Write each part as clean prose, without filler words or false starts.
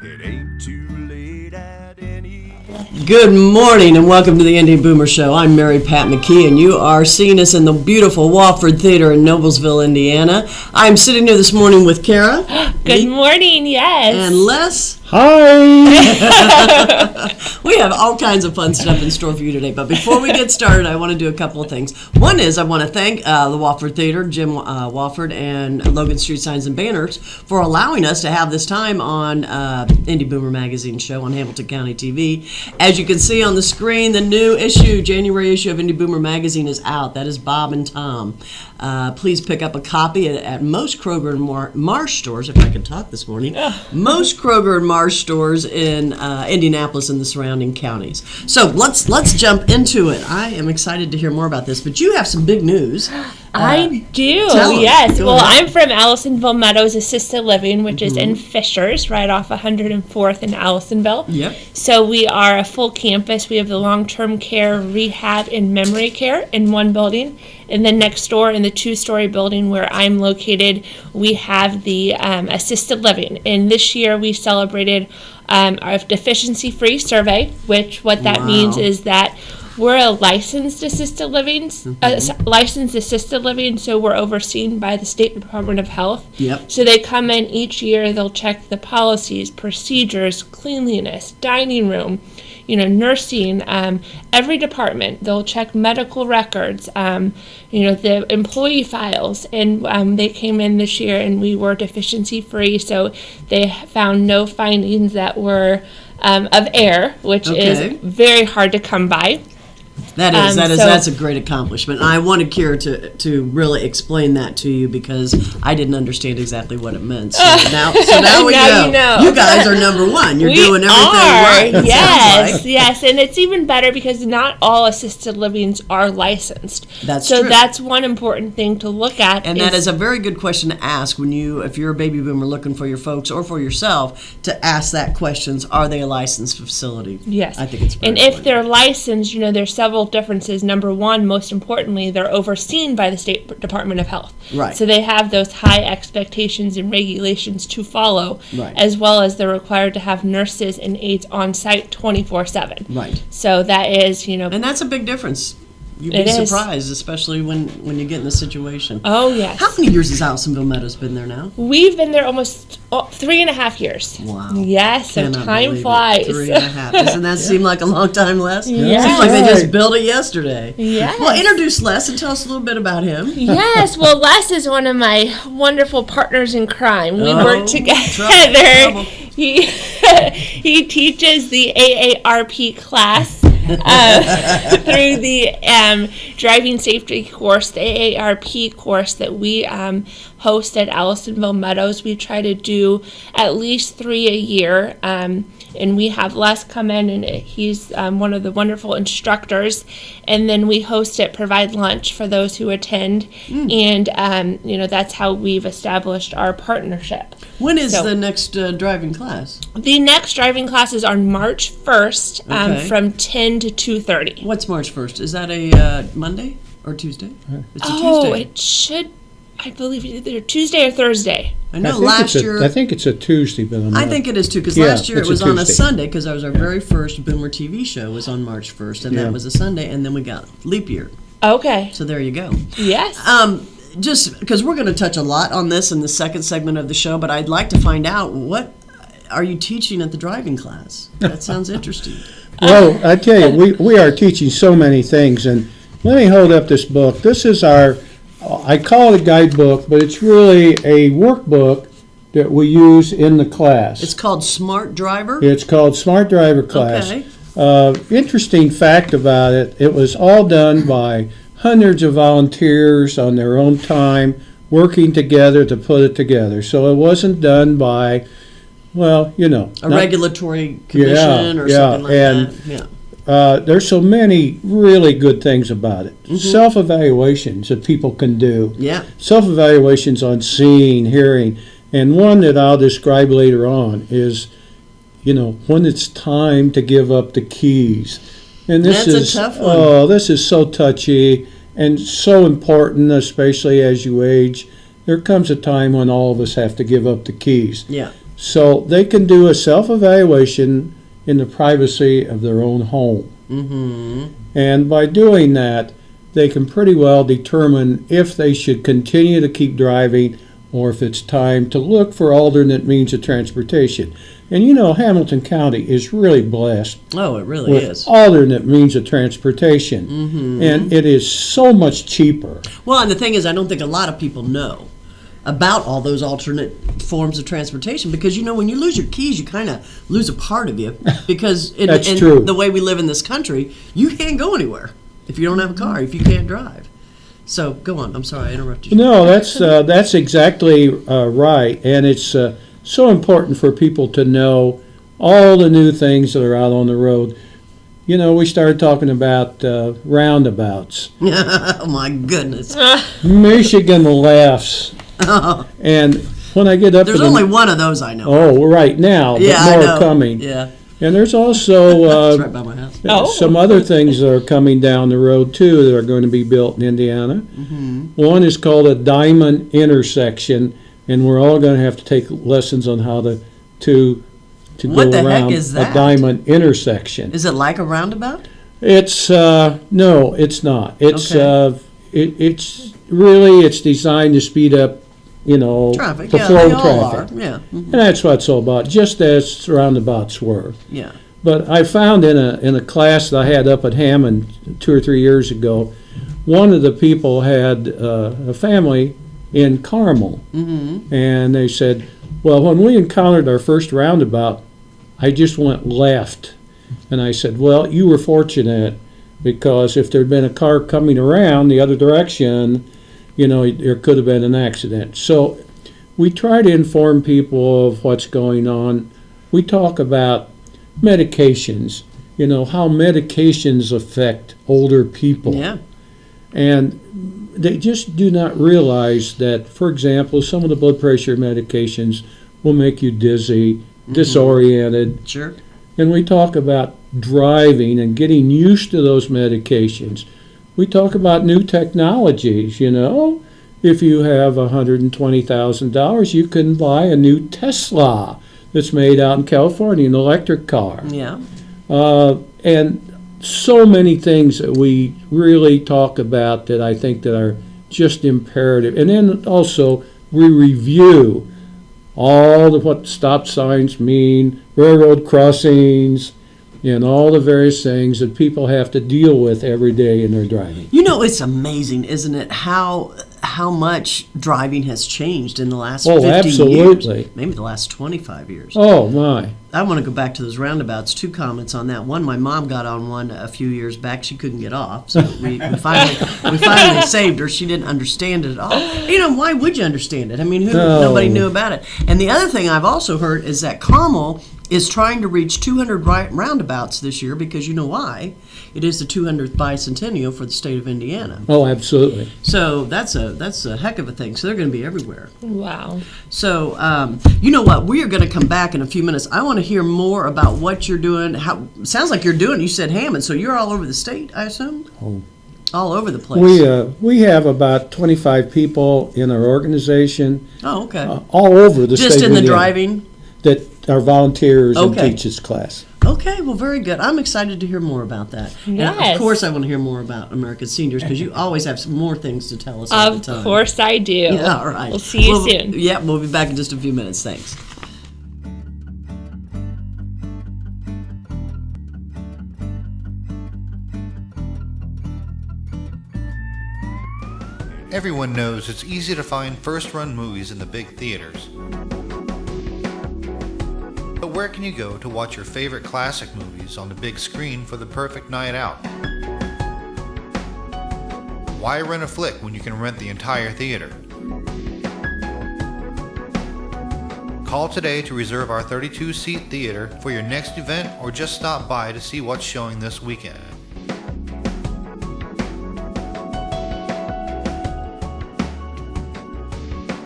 It ain't too late at any. Good morning and welcome to the Indy Boomer Show. I'm Mary Pat McKee and you are seeing us in the beautiful Wofford Theater in Noblesville, Indiana. I'm sitting here this morning with Kara. Good morning, yes. And Les. Hi! We have all kinds of fun stuff in store for you today, but before we get started, I want to do a couple of things. One is I want to thank the Wofford Theater, Jim Wofford, and Logan Street Signs and Banners for allowing us to have this time on Indy Boomer Magazine show on Hamilton County TV. As you can see on the screen, the new issue, January issue of Indy Boomer Magazine is out. That is Bob and Tom. Please pick up a copy at most Kroger and Marsh stores, if I can talk this morning. Most Kroger and Marsh stores in Indianapolis and the surrounding counties. So let's jump into it. I am excited to hear more about this, but you have some big news. I do, Go yes. Well, ahead. I'm from Allisonville Meadows Assisted Living, which is in Fishers, right off 104th in Allisonville. Yep. So we are a full campus. We have the long-term care, rehab, and memory care in one building. And then next door in the two-story building where I'm located, we have the assisted living. And this year we celebrated our deficiency-free survey, which what that means is that we're a licensed assisted living, so we're overseen by the State Department of Health. Yep. So they come in each year, they'll check the policies, procedures, cleanliness, dining room, nursing, every department. They'll check medical records, the employee files. And they came in this year and we were deficiency free, so they found no findings that were of error, which is very hard to come by. That's a great accomplishment. And I wanted Kira to really explain that to you because I didn't understand exactly what it meant. So now we know. You know. You guys are number one. You're doing everything right. Yes, and it's even better because not all assisted livings are licensed. That's so true. that's one important thing to look at. And that is a very good question to ask if you're a baby boomer looking for your folks or for yourself, to ask that questions. Are they a licensed facility? Yes. I think it's very And important. if they're licensed, there's several differences. Number one, most importantly, they're overseen by the State Department of Health. Right. So they have those high expectations and regulations to follow, Right. as well as they're required to have nurses and aides on site 24/7. Right. So that is, And that's a big difference. You'd be It is. surprised, especially when you get in the situation. Oh, yes. How many years has Allisonville Meadows been there now? We've been there almost 3.5 years. Wow. Yes, so Cannot time believe it. flies. 3.5. Doesn't that seem like a long time, Les? Yes. Seems like they just built it yesterday. Yes. Well, introduce Les and tell us a little bit about him. Yes, well, Les is one of my wonderful partners in crime. We work together. Trouble. He teaches the AARP class through the driving safety course, the AARP course that we host at Allisonville Meadows. We try to do at least 3 a year. And we have Les come in, and he's one of the wonderful instructors. And then we host it, provide lunch for those who attend. And, that's how we've established our partnership. When is the next driving class? The next driving class is on March 1st from 10 to 2:30. What's March 1st? Is that a Monday or Tuesday? It's a Tuesday. It should, I believe, either Tuesday or Thursday. I know last year. I think it's a Tuesday, but I think it is too, because last year it it's was a on a Tuesday. Sunday, because that was our very first Boomer TV show was on March 1st, and that was a Sunday, and then we got leap year. Okay. So there you go. Yes. Just because we're going to touch a lot on this in the second segment of the show, but I'd like to find out, what are you teaching at the driving class? That sounds interesting. Well, I tell you, we are teaching so many things, and let me hold up this book. This is I call it a guidebook, but it's really a workbook that we use in the class. It's called Smart Driver? It's called Smart Driver Class. Okay. Interesting fact about it, it was all done by hundreds of volunteers on their own time, working together to put it together. So it wasn't done by, a regulatory commission or something like that. Yeah. There's so many really good things about it. Self-evaluations that people can do. Yeah. Self-evaluations on seeing, hearing. And one that I'll describe later on is, when it's time to give up the keys. And this That's a tough one. Oh, this is so touchy and so important, especially as you age. There comes a time when all of us have to give up the keys. Yeah. So they can do a self-evaluation in the privacy of their own home. Mm-hmm. And by doing that, they can pretty well determine if they should continue to keep driving or if it's time to look for alternate means of transportation. And you know, Hamilton County is really blessed Oh, it really with is. alternate means of transportation. Mm-hmm. And it is so much cheaper. Well, and the thing is, I don't think a lot of people know about all those alternate forms of transportation because, you know, when you lose your keys, you kind of lose a part of you because That's in true. the way we live in this country, you can't go anywhere if you don't have a car, if you can't drive. So go on. I'm sorry, I interrupted you. No, that's exactly right. And it's so important for people to know all the new things that are out on the road. You know, we started talking about roundabouts. Oh, my goodness. Michigan laughs. And when I get up There's to the, only one of those I know. oh, right now, but yeah, I more know. are coming. Yeah, And there's also it's right by my house. Oh. some other things that are coming down the road too that are going to be built in Indiana. Mm-hmm. One is called a diamond intersection, and we're all going to have to take lessons on how to What go the heck around is a that? diamond intersection. Is it like a roundabout? It's no, it's not. It's Okay. it's really it's designed to speed up, you know, Traffic, the yeah, flow they of all are. traffic. Yeah, mhm. And that's what it's all about, just as roundabouts were. Yeah. But I found in a class that I had up at Hammond 2 or 3 years ago, one of the people had a family in Carmel, Mm-hmm. and they said, well, when we encountered our first roundabout, I just went left. And I said, well, you were fortunate, because if there'd been a car coming around the other direction, you know, there could have been an accident. So we try to inform people of what's going on. We talk about medications, you know, how medications affect older people. Yeah. And they just do not realize that, for example, some of the blood pressure medications will make you dizzy, disoriented. Sure. And we talk about driving and getting used to those medications. We talk about new technologies, you know. If you have $120,000, you can buy a new Tesla that's made out in California, an electric car. Yeah. And so many things that we really talk about that I think that are just imperative. And then also we review all of what stop signs mean, railroad crossings, and all the various things that people have to deal with every day in their driving. You know, it's amazing, isn't it, how much driving has changed in the last Oh, 50 absolutely. years. Maybe the last 25 years. Oh, my. I want to go back to those roundabouts. 2 comments on that. One, my mom got on one a few years back. She couldn't get off, so we finally saved her. She didn't understand it at all. You know, why would you understand it? I mean, No. nobody knew about it. And the other thing I've also heard is that Carmel is trying to reach 200 roundabouts this year because you know why? It is the 200th bicentennial for the state of Indiana. Oh, absolutely. So that's a heck of a thing. So they're going to be everywhere. Wow. So, you know what? We are going to come back in a few minutes. I want to hear more about what you're doing. Sounds like you're doing, you said Hammond, so you're all over the state, I assume? Oh. All over the place. We have about 25 people in our organization, Oh, okay. all over the state Just of in the Indiana, driving? that are volunteers Okay. and teach this class. Okay, well, very good. I'm excited to hear more about that. And Yes. of course, I want to hear more about American seniors because you always have some more things to tell us all the Of time. course I do. Yeah, all right. We'll see you soon. Yeah, we'll be back in just a few minutes. Thanks. Everyone knows it's easy to find first-run movies in the big theaters. But where can you go to watch your favorite classic movies on the big screen for the perfect night out? Why rent a flick when you can rent the entire theater? Call today to reserve our 32-seat theater for your next event or just stop by to see what's showing this weekend.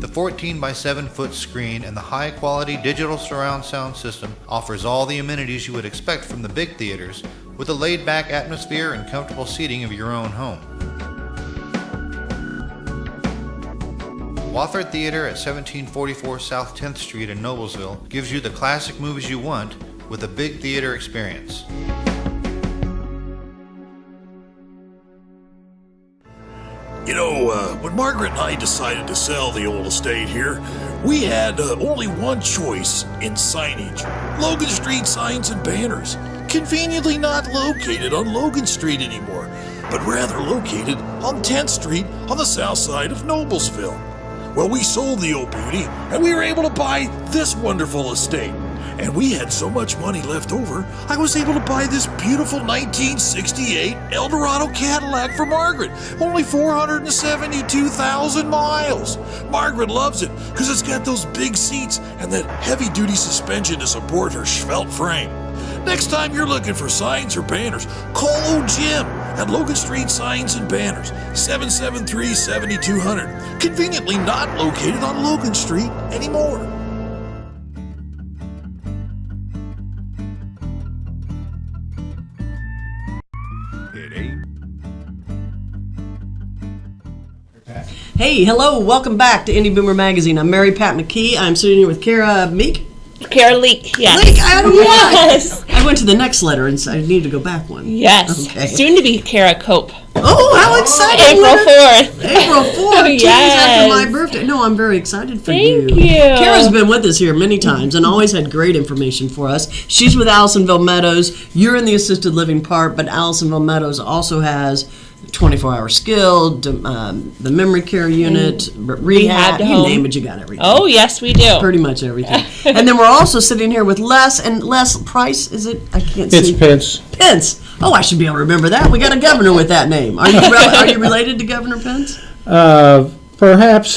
The 14 by 7 foot screen and the high quality digital surround sound system offers all the amenities you would expect from the big theaters with a laid back atmosphere and comfortable seating of your own home. Wofford Theater at 1744 South 10th Street in Noblesville gives you the classic movies you want with a big theater experience. You know, when Margaret and I decided to sell the old estate here, we had only one choice in signage. Logan Street Signs and Banners. Conveniently not located on Logan Street anymore, but rather located on 10th Street on the south side of Noblesville. Well, we sold the old beauty, and we were able to buy this wonderful estate. And we had so much money left over, I was able to buy this beautiful 1968 Eldorado Cadillac for Margaret. Only 472,000 miles. Margaret loves it because it's got those big seats and that heavy-duty suspension to support her svelte frame. Next time you're looking for signs or banners, call old Jim at Logan Street Signs and Banners, 773-7200. Conveniently not located on Logan Street anymore. Hey, hello, welcome back to Indy Boomer Magazine. I'm Mary Pat McKee. I'm sitting here with Kara Meek. Kara Leek, yes. Leek, I don't know why. Yes. I went to the next letter and I needed to go back one. Yes. Okay. Soon to be Kara Cope. Oh, how exciting! April 4th. April 4th, 2 days Yes. after my birthday. No, I'm very excited for Thank you. Kara's been with us here many times and always had great information for us. She's with Allisonville Meadows. You're in the assisted living part, but Allisonville Meadows also has 24-hour skilled, the memory care unit, rehab, you home. name it, you got everything. Oh, yes, we do. Pretty much everything. And then we're also sitting here with Les, and Les Price, is it? I can't see. It's Pence. Pence. Oh, I should be able to remember that. We got a governor with that name. Are you related to Governor Pence? Perhaps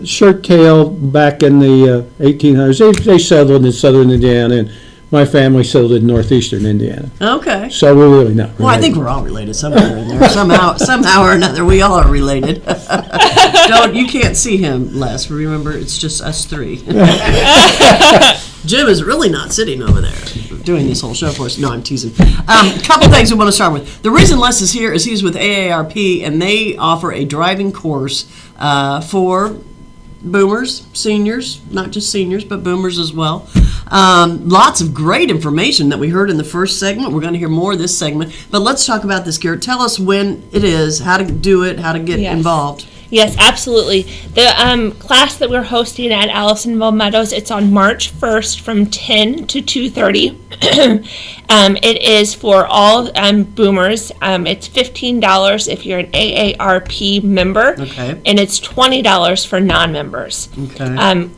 shirt tail back in the 1800s. They settled in southern Indiana, and my family settled in northeastern Indiana. Okay. So we're really not related. Well, I think we're all related somewhere in there. Somehow or another, we all are related. You can't see him, Les. Remember, it's just us three. Jim is really not sitting over there doing this whole show for us. No, I'm teasing. Couple things we want to start with. The reason Les is here is he's with AARP, and they offer a driving course for boomers, seniors, not just seniors, but boomers as well. Lots of great information that we heard in the first segment. We're going to hear more of this segment. But let's talk about this, Garrett. Tell us when it is, how to do it, how to get involved. Yes, absolutely. The class that we're hosting at Allisonville Meadows, it's on March 1st from 10 to 2:30. It is for all boomers. It's $15 if you're an AARP member, Okay. and it's $20 for non-members. Okay.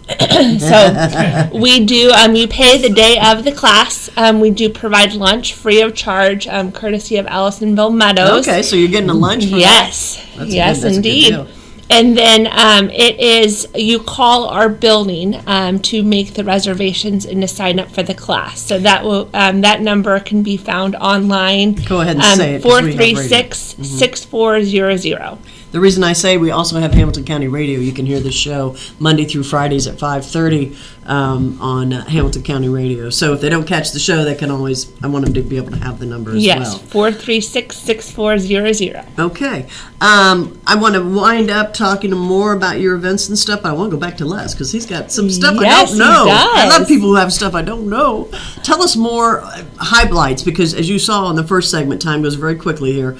So we do, you pay the day of the class. We do provide lunch free of charge, courtesy of Allisonville Meadows. Okay, so you're getting a lunch for Yes, That's yes, that's a good indeed. deal. And then it is, you call our building to make the reservations and to sign up for the class. So that will that number can be found online. Go ahead and say it, 'cause we have radio. 436-6400. The reason I say we also have Hamilton County Radio. You can hear the show Monday through Fridays at 5:30 on Hamilton County Radio. So if they don't catch the show, they can always, I want them to be able to have the number as Yes, well. 436-6400. Okay. I want to wind up talking more about your events and stuff. I want to go back to Les because he's got some stuff I Yes, don't know. he I does. love people who have stuff I don't know. Tell us more highlights because as you saw in the first segment, time goes very quickly here.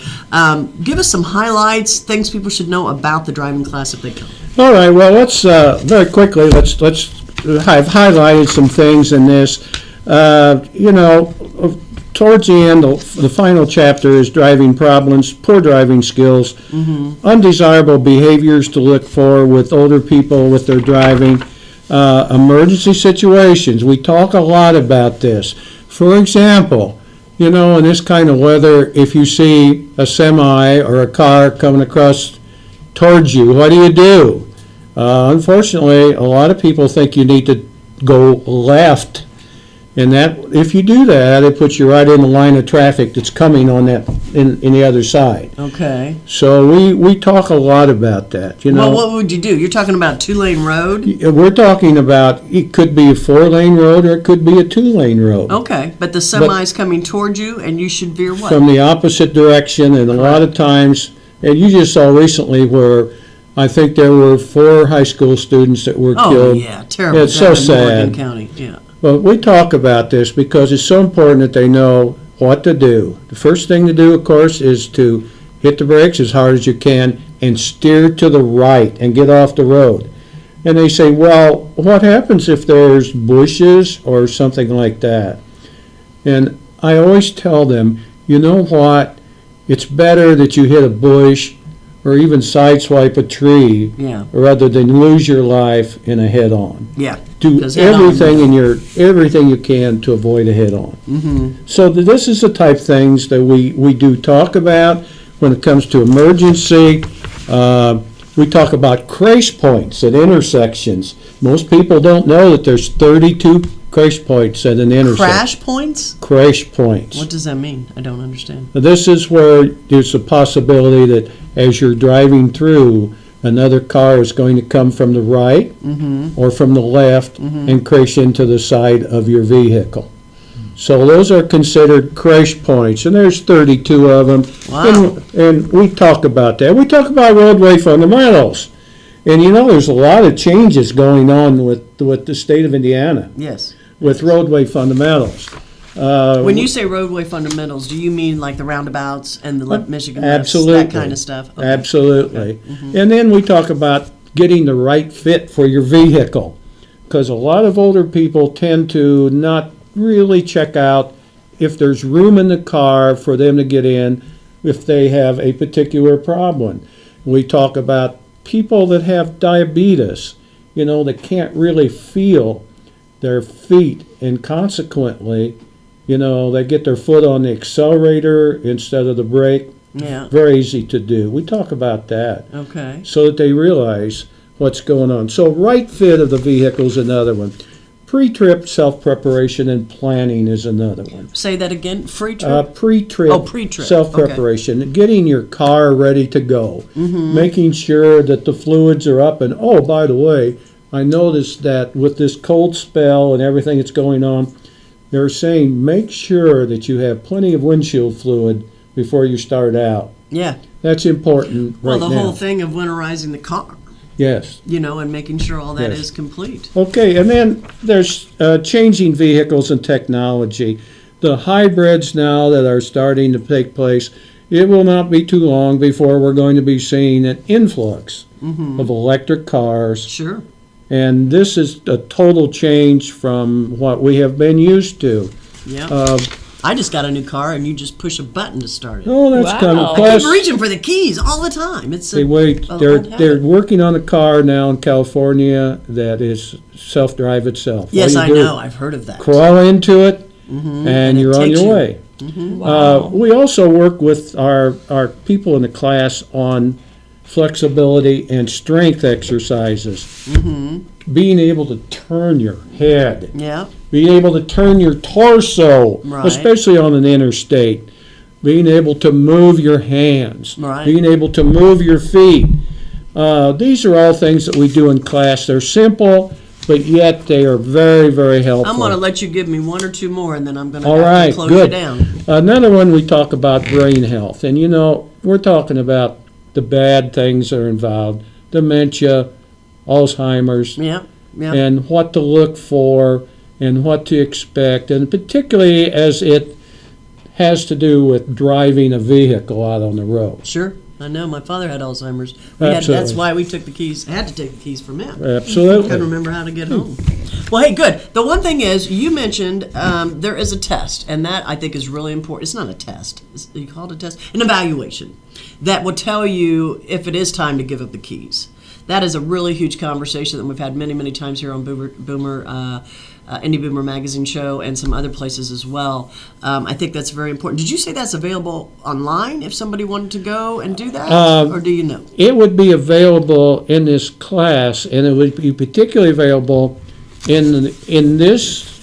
Give us some highlights, things people should know about the driving class if they come. All right. Well, let's very quickly. I've highlighted some things in this. Towards the end, the final chapter is driving problems, poor driving skills, undesirable behaviors to look for with older people with their driving, emergency situations. We talk a lot about this. For example, in this kind of weather, if you see a semi or a car coming across towards you, what do? Unfortunately, a lot of people think you need to go left. And that, if you do that, it puts you right in the line of traffic that's coming on that in the other side. Okay. So we talk a lot about that. Well, what would you do? You're talking about a 2-lane road? We're talking about it could be a 4-lane road or it could be a 2-lane road. Okay, but the semi's coming towards you and you should veer what? From the opposite direction, and a lot of times, and you just saw recently where I think there were 4 high school students that were Oh, killed. yeah, terrible. It's so down in Morgan sad. County, yeah. But we talk about this because it's so important that they know what to do. The first thing to do, of course, is to hit the brakes as hard as you can and steer to the right and get off the road. And they say, well, what happens if there's bushes or something like that? And I always tell them, you know what? It's better that you hit a bush or even sideswipe a tree Yeah, rather than lose your life in a head-on. yeah. Do 'Cause head-on- everything you can to avoid a head-on. Mm-hmm. So this is the type of things that we do talk about when it comes to emergency. We talk about crash points at intersections. Most people don't know that there's 32 crash points at an intersection. Crash points? Crash points. What does that mean? I don't understand. This is where there's a possibility that as you're driving through, another car is going to come from the right or from the left and crash into the side of your vehicle. So those are considered crash points, and there's 32 of them. Wow. And we talk about that. We talk about roadway fundamentals. And you know, there's a lot of changes going on with the state of Indiana Yes. with roadway fundamentals. When you say roadway fundamentals, do you mean like the roundabouts and the Michigan lefts, Absolutely. that kind of stuff? Okay. Absolutely. And then we talk about getting the right fit for your vehicle, because a lot of older people tend to not really check out if there's room in the car for them to get in if they have a particular problem. We talk about people that have diabetes, you know, that can't really feel their feet, and consequently, you know, they get their foot on the accelerator instead of the brake. Yeah. Very easy to do. We talk about that Okay. so that they realize what's going on. So right fit of the vehicle is another one. Pre-trip self-preparation and planning is another one. Say that again. Free trip? Pre-trip, Oh, pre-trip. self-preparation, getting your car ready to go, making sure that the fluids are up. And oh, by the way, I noticed that with this cold spell and everything that's going on, they're saying make sure that you have plenty of windshield fluid before you start out. Yeah. That's important Well, right the now. whole thing of winterizing the car, Yes. you know, and making sure all that Yes. is complete. Okay, and then there's changing vehicles and technology. The hybrids now that are starting to take place, it will not be too long before we're going to be seeing an influx of electric cars. Sure. And this is a total change from what we have been used to. Yeah. I just got a new car, and you just push a button to start it. Oh, that's Wow. coming. I Plus, I'm reaching for the keys all the time. It's they wait. a They're old habit. they're working on a car now in California that is self-drive itself. Yes, All I you do, know. I've heard of that. Crawl into it, And and it you're on takes your you. way. Wow. We also work with our people in the class on flexibility and strength exercises. Being able to turn your head, Yeah. being able to turn your torso, Right. especially on an interstate, being able to move your hands, Right. being able to move your feet. These are all things that we do in class. They're simple, but yet they are very, very helpful. I'm going to let you give me one or two more, and then I'm going to All have right, to close good. you down. Another one, we talk about brain health. And, you know, we're talking about the bad things that are involved, dementia, Alzheimer's, Yeah. Yeah. and what to look for and what to expect, and particularly as it has to do with driving a vehicle out on the road. Sure. I know. My father had Alzheimer's. That's Absolutely. why we took the keys. Had to take the keys from him. Couldn't Absolutely. remember how to get home. Well, hey, good. The one thing is, you mentioned there is a test, and that I think is really important. It's not a test. You call it a test? An evaluation that will tell you if it is time to give up the keys. That is a really huge conversation that we've had many, many times here on Indy Boomer Magazine show and some other places as well. I think that's very important. Did you say that's available online if somebody wanted to go and do that? Or do you know? It would be available in this class, and it would be particularly available in this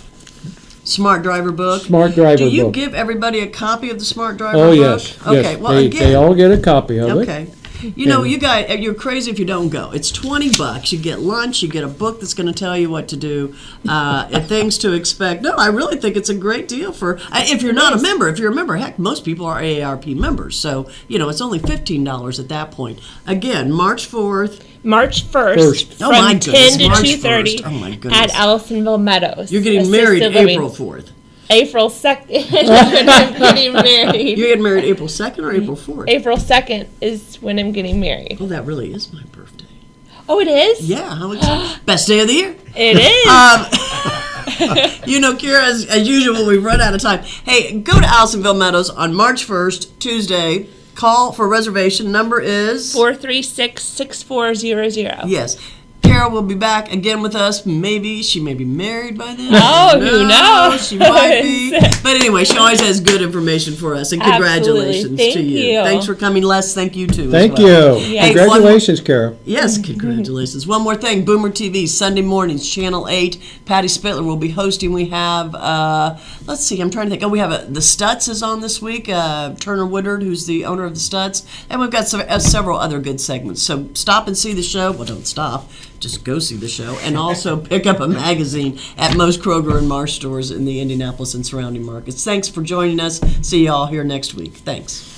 Smart Driver book? Smart Driver Do you book. give everybody a copy of the Smart Driver Oh, book? yes. Okay, Yes. well, They again. all get a copy of it. Okay. You know, you guys, you're crazy if you don't go. It's $20. You get lunch. You get a book that's going to tell you what to do, and things to expect. No, I really think it's a great deal for if you're not a member. If you're a member, heck, most people are AARP members. So you know, it's only $15 at that point. Again, March 4th. March 1st Oh, my from goodness, 10 to March 2:30 1st. Oh, my goodness. at Allisonville Meadows. You're getting married Assisted living. April 4th. April 2nd. When I'm getting married. You're getting married April 2nd or April 4th? April 2nd is when I'm getting married. Oh, that really is my birthday. Oh, it is? Yeah, how exciting. Best day of the year. It is. You know, Kira, as usual, we've run out of time. Hey, go to Allisonville Meadows on March 1st, Tuesday. Call for reservation. Number is 436-6400. Yes. Kara will be back again with us. Maybe she may be married by then. Oh, who knows? She might be. But anyway, she always has good information for us. And congratulations Absolutely. to Thank you. you. Thanks for coming, Les. Thank you too. Thank as well. you. Yes. Congratulations, Kara. Yes, congratulations. One more thing, Boomer TV, Sunday mornings, Channel 8. Patty Spittler will be hosting. We have, let's see, I'm trying to think. Oh, we have the Stutz is on this week, Turner Woodard, who's the owner of the Stutz. And we've got several other good segments. So stop and see the show. Well, don't stop. Just go see the show. And also pick up a magazine at most Kroger and Marsh stores in the Indianapolis and surrounding markets. Thanks for joining us. See you all here next week. Thanks.